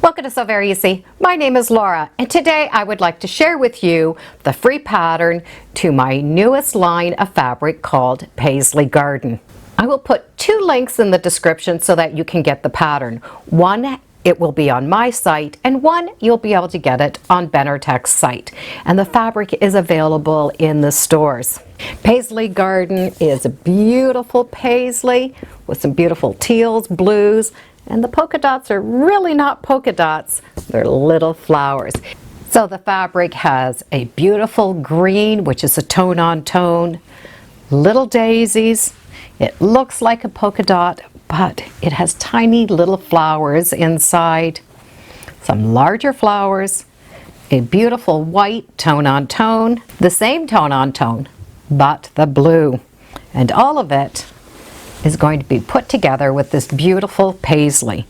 Welcome to Sew Very Easy. My name is Laura, and today I would like to share with you the free pattern to my newest line of fabric called Paisley Garden. I will put two links in the description so that you can get the pattern. One, it will be on my site, and one, you'll be able to get it on Benartech's site. And the fabric is available in the stores. Paisley Garden is a beautiful paisley with some beautiful teals, blues, and the polka dots are really not polka dots, they're little flowers. So the fabric has a beautiful green, which is a tone-on-tone, little daisies. It looks like a polka dot, but it has tiny little flowers inside, some larger flowers, a beautiful white tone-on-tone, the same tone-on-tone, but the blue. And all of it is going to be put together with this beautiful paisley.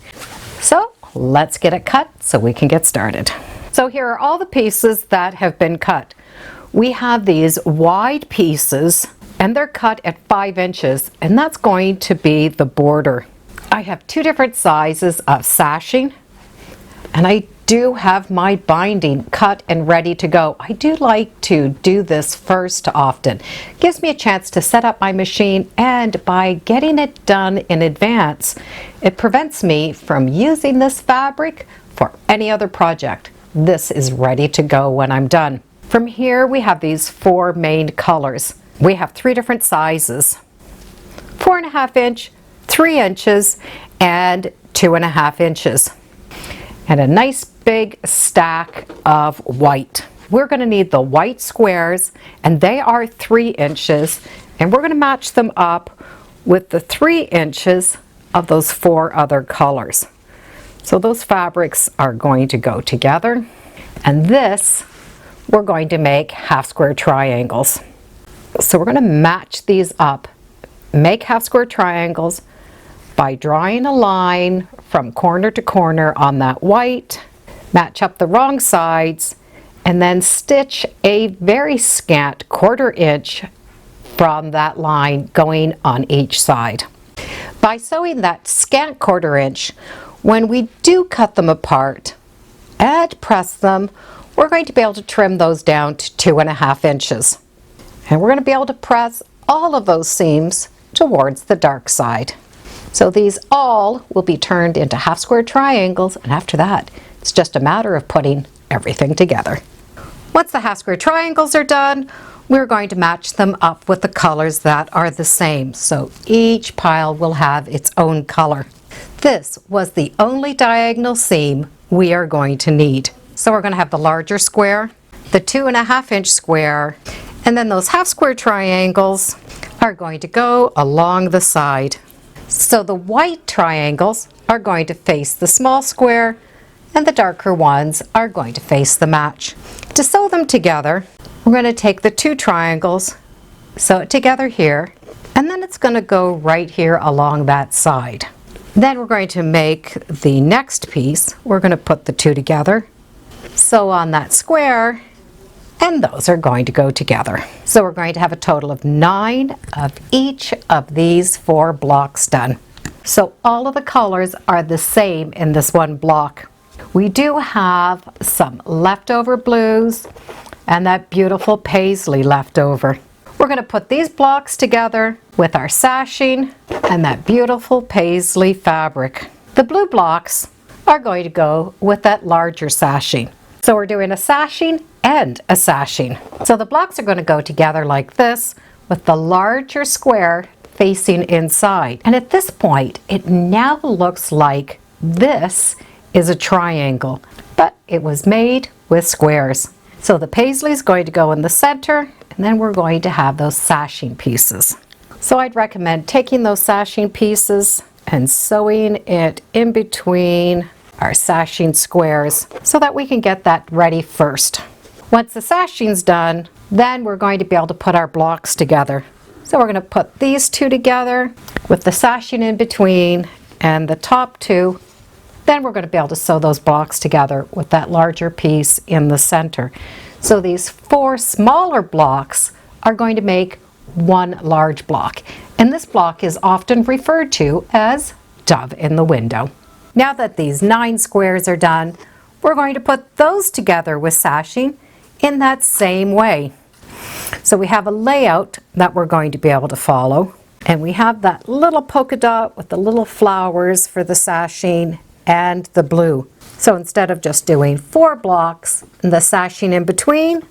So let's get it cut so we can get started. So here are all the pieces that have been cut. We have these wide pieces and they're cut at 5 inches, and that's going to be the border. I have two different sizes of sashing, and I do have my binding cut and ready to go. I do like to do this first often. It gives me a chance to set up my machine, and by getting it done in advance, it prevents me from using this fabric for any other project. This is ready to go when I'm done. From here we have these 4 main colors. We have 3 different sizes: 4.5 inch, 3 inches, and 2.5 inches. And a nice big stack of white. We're going to need the white squares, and they are 3 inches, and we're going to match them up with the 3 inches of those 4 other colors. So those fabrics are going to go together, and this we're going to make half square triangles. So we're going to match these up, make half square triangles by drawing a line from corner to corner on that white, match up the wrong sides, and then stitch a very scant 1/4 inch from that line going on each side. By sewing that scant 1/4 inch, when we do cut them apart and press them, we're going to be able to trim those down to 2.5 inches. And we're going to be able to press all of those seams towards the dark side. So these all will be turned into half square triangles, and after that, it's just a matter of putting everything together. Once the half square triangles are done, we're going to match them up with the colors that are the same. So each pile will have its own color. This was the only diagonal seam we are going to need. So we're going to have the larger square, the 2.5 inch square, and then those half square triangles are going to go along the side. So the white triangles are going to face the small square, and the darker ones are going to face the match. To sew them together, we're going to take the 2 triangles, sew it together here, and then it's going to go right here along that side. Then we're going to make the next piece. We're going to put the 2 together, sew on that square, and those are going to go together. So we're going to have a total of 9 of each of these 4 blocks done. So all of the colors are the same in this one block. We do have some leftover blues and that beautiful paisley left over. We're going to put these blocks together with our sashing and that beautiful paisley fabric. The blue blocks are going to go with that larger sashing. So we're doing a sashing and a sashing. So the blocks are going to go together like this, with the larger square facing inside. And at this point, it now looks like this is a triangle, but it was made with squares. So the paisley is going to go in the center, and then we're going to have those sashing pieces. So I'd recommend taking those sashing pieces and sewing it in between our sashing squares so that we can get that ready first. Once the sashing's done, then we're going to be able to put our blocks together. So we're going to put these 2 together with the sashing in between and the top 2. Then we're going to be able to sew those blocks together with that larger piece in the center. So these 4 smaller blocks are going to make 1 large block. And this block is often referred to as dove in the window. Now that these 9 squares are done, we're going to put those together with sashing in that same way. So we have a layout that we're going to be able to follow, and we have that little polka dot with the little flowers for the sashing and the blue. So instead of just doing 4 blocks and the sashing in between,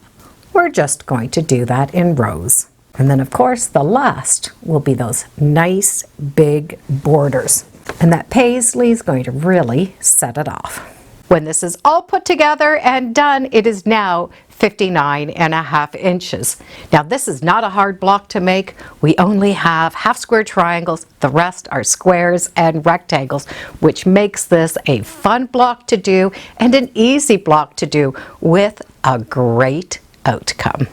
we're just going to do that in rows. And then of course the last will be those nice big borders. And that paisley is going to really set it off. When this is all put together and done, it is now 59.5 inches. Now this is not a hard block to make. We only have half square triangles. The rest are squares and rectangles, which makes this a fun block to do and an easy block to do with a great outcome.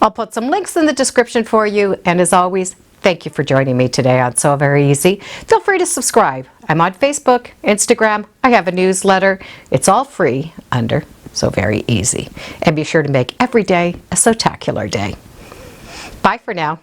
I'll put some links in the description for you, and as always, thank you for joining me today on So Very Easy. Feel free to subscribe. I'm on Facebook, Instagram, I have a newsletter. It's all free under So Very Easy. And be sure to make every day a so-tacular day. Bye for now.